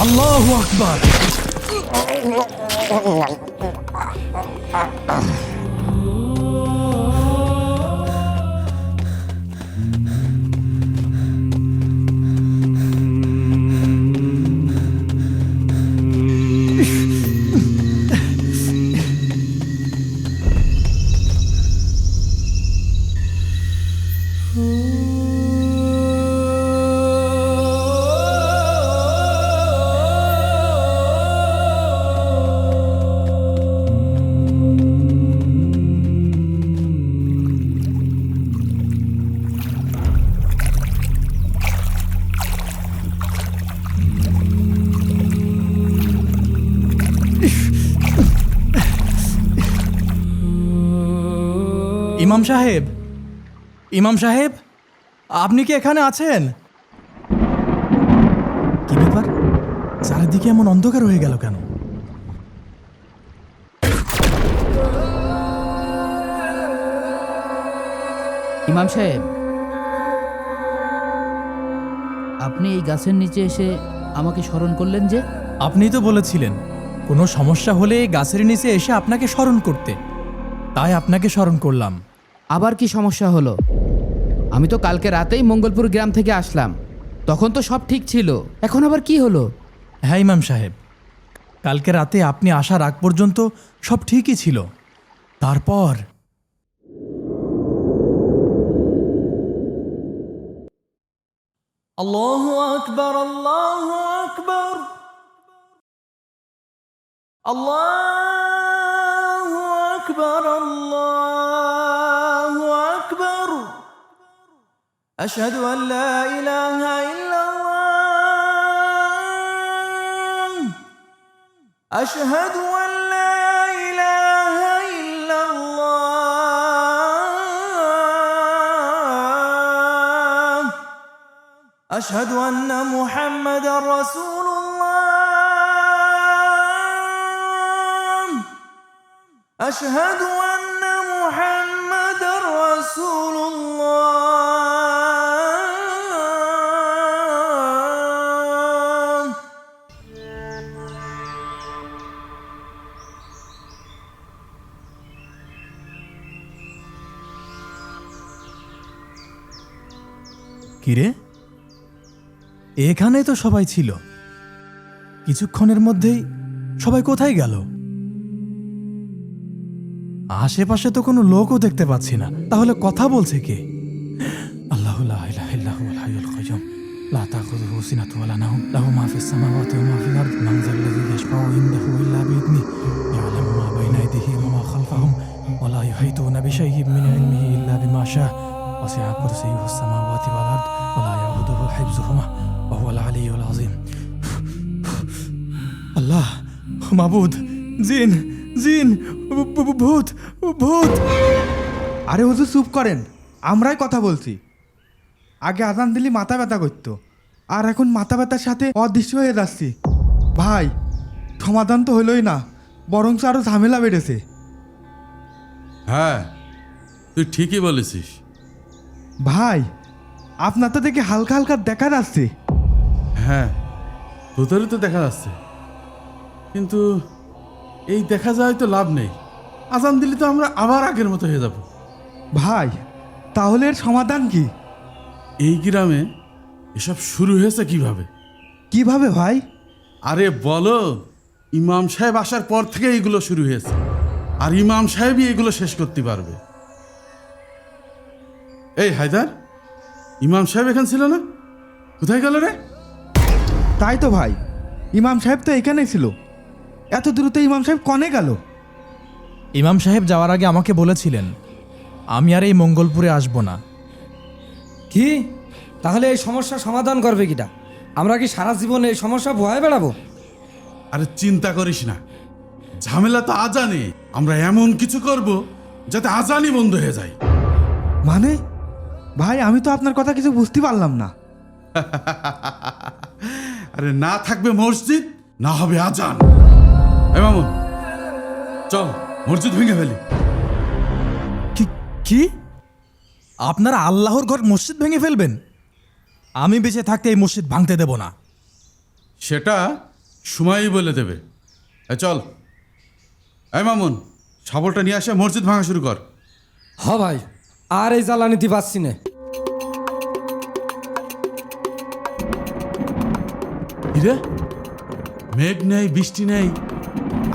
আল্লাহু আকবার। ইমাম সাহেব, ইমাম সাহেব, আপনি কি এখানে আছেন? কি ব্যাপার, চারিদিকে এমন অন্ধকার হয়ে গেল কেন? ইমাম সাহেব, আপনি এই গাছের নিচে এসে আমাকে স্মরণ করলেন যে? আপনি তো বলেছিলেন কোনো সমস্যা হলে এই গাছের নিচে এসে আপনাকে স্মরণ করতে, তাই আপনাকে স্মরণ করলাম। আবার কি সমস্যা হলো? আমি তো কালকে রাতেই মঙ্গলপুর গ্রাম থেকে আসলাম, তখন তো সব ঠিক ছিল, এখন আবার কি হলো? হ্যাঁ ইমাম সাহেব, কালকে রাতে আপনি আসার আগ পর্যন্ত সব ঠিকই ছিল। তারপর আল্লাহু আকবার, আল্লাহু আকবার, আল্লাহু আকবার, আল্লাহু আকবার, আশহাদু আল লা ইলাহা ইল্লাল্লাহ, আশহাদু আল লা ইলাহা ইল্লাল্লাহ, আশহাদু আন্না মুহাম্মাদার রাসূলুল্লাহ, আশহাদু আন্না মুহাম্মাদার রাসূলুল্লাহ। কিরে, এখানে তো সবাই ছিল, কিছুক্ষণের মধ্যেই সবাই কোথায় গেল? আশেপাশে তো কোনো লোকও দেখতে পাচ্ছি না, তাহলে কথা বলছে কে? আল্লাহু লা ইলাহা ইল্লা হুয়াল হাইয়ুল কাইয়্যুম লা তাখুযুহু সিনাতুন ওয়া লা নাওম লাহু মা ফিস সামাওয়াতি ওয়া মা ফিল আরদ মান যাল্লাযী ইয়াশফাউ ইনদাহু ইল্লা বিইذনিহি ইয়ালামু মা বাইনা আইদিহিম ওয়া মা খালফাহুম ওয়া লা ইউহীতুনা বিশাইইন মিন ইলমিহি ইল্লা বিমা শাআ ওয়াসি'a কুরসিয়্যুহু সামাওয়াতি ওয়াল আরদ ওয়া লা ইয়াউদুহু হিফযুহুমা ওয়া হুয়াল আলিয়্যুল আযীম। আল্লাহ, মাবুদ, জিন, জিন, ভূত, ভূত। আরে হুজুর চুপ করেন, আমরাই কথা বলছি। আগে আজান দিলি মাথা ব্যথা করতো, আর এখন মাথা ব্যথার সাথে অদৃশ্য হয়ে যাচ্ছি। ভাই, সমাধান তো হলোই না, বরং আরো ঝামেলা বেড়েছে। হ্যাঁ, তুই ঠিকই বলেছিস। ভাই, আপনার তো দেখে হালকা হালকা দেখা যাচ্ছে। হ্যাঁ, তোদেরও তো দেখা যাচ্ছে, কিন্তু এই দেখা যায় তো লাভ নেই। আজান দিলে তো আমরা আবার আগের মতো হয়ে যাব। ভাই, তাহলে এর সমাধান কি? এই গ্রামে এসব শুরু হয়েছে কিভাবে? কিভাবে ভাই? আরে বলো, ইমাম সাহেব আসার পর থেকে এইগুলো শুরু হয়েছে, আর ইমাম সাহেবই এগুলো শেষ করতে পারবে। এই হায়দার, ইমাম সাহেব এখানে ছিল না? কোথায় গেল রে? তাই তো ভাই, ইমাম সাহেব তো এখানেই ছিল, এত দ্রুত ইমাম সাহেব কনে গেল? ইমাম সাহেব যাওয়ার আগে আমাকে বলেছিলেন আমি আর এই মঙ্গলপুরে আসব না। কি? তাহলে এই সমস্যার সমাধান করবে কিটা? আমরা কি সারা জীবন এই সমস্যা ভয়ে বেড়াবো? আরে চিন্তা করিস না, ঝামেলা তো আজানে। আমরা এমন কিছু করব যাতে আজানই বন্ধ হয়ে যায়। মানে ভাই, আমি তো আপনার কথা কিছু বুঝতে পারলাম না। আরে না থাকবে মসজিদ, না হবে আজান। এ মামুন, চল মসজিদ ভেঙে ফেলি। কি? আপনারা আল্লাহর ঘর মসজিদ ভেঙে ফেলবেন? আমি বেঁচে থাকতে এই মসজিদ ভাঙতে দেব না। সেটা সময়ই বলে দেবে। চল, এই মামুন, শাবলটা নিয়ে আসে মসজিদ ভাঙা শুরু কর। হ ভাই, আর এই জ্বালানিতে পাচ্ছি না। কিরে, মেঘ নেই, বৃষ্টি নেই,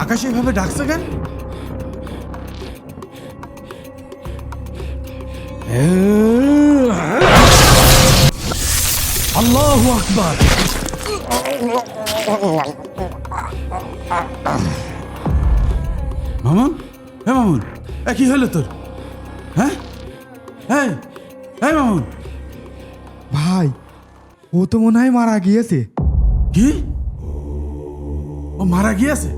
আকাশে এভাবে ডাকছে কেন? আল্লাহু আকবার। মামুন, হ্যাঁ মামুন, কি হলো তোর? হ্যাঁ, হ্যাঁ, হ্যাঁ মামুন। ভাই, ও তো মনে হয় মারা গিয়েছে। কি? ও মারা গিয়েছে?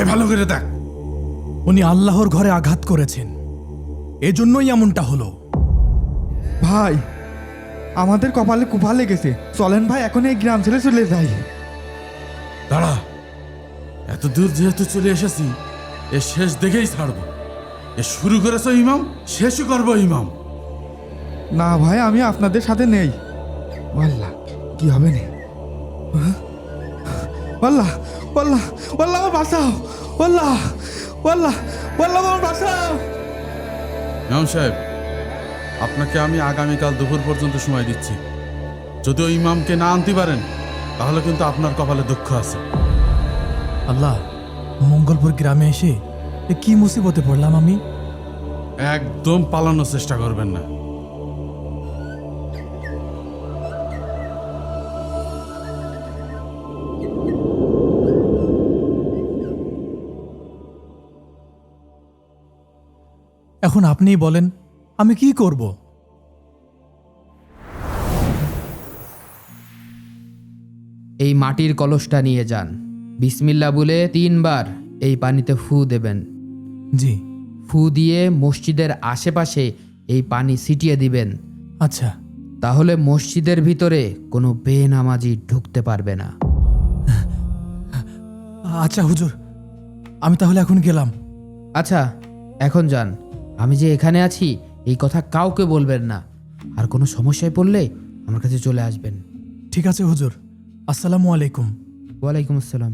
এই ভালো করে দেখ। উনি আল্লাহর ঘরে আঘাত করেছেন, এজন্যই এমনটা হলো। ভাই, আমাদের কপালে কুপা লেগেছে। চলেন ভাই, এখন এই গ্রাম ছেড়ে চলে যাই। দাঁড়া, এত দূর যেহেতু চলে এসেছি, এ শেষ দেখেই ছাড়বো। এ শুরু করেছো ইমাম, শেষই করবো ইমাম। না ভাই, আমি আপনাদের সাথে নেই। আল্লাহ, কি হবে না? আল্লাহ, আল্লাহ, আল্লাহ, আমার বাঁচাও। আল্লাহ, আল্লাহ, আল্লাহ, আমার বাঁচাও। ইমাম সাহেব, আপনাকে আমি আগামীকাল দুপুর পর্যন্ত সময় দিচ্ছি। যদি ওই ইমামকে না আনতে পারেন, তাহলে কিন্তু আপনার কপালে দুঃখ আছে। আল্লাহ, মঙ্গলপুর গ্রামে এসে এ কি মুসিবতে পড়লাম আমি। একদম পালানোর চেষ্টা করবেন না। এখন আপনিই বলেন, আমি কি করব? এই মাটির কলসটা নিয়ে যান, বিসমিল্লাহ বলে 3 বার এই পানিতে ফু দেবেন। জি। ফু দিয়ে মসজিদের আশেপাশে এই পানি ছিটিয়ে দিবেন। আচ্ছা। তাহলে মসজিদের ভিতরে কোনো বেনামাজি ঢুকতে পারবে না। আচ্ছা হুজুর, আমি তাহলে এখন গেলাম। আচ্ছা, এখন যান। আমি যে এখানে আছি এই কথা কাউকে বলবেন না। আর কোনো সমস্যায় পড়লে আমার কাছে চলে আসবেন। ঠিক আছে হুজুর, আসসালামু আলাইকুম। ওয়ালাইকুম আসসালাম।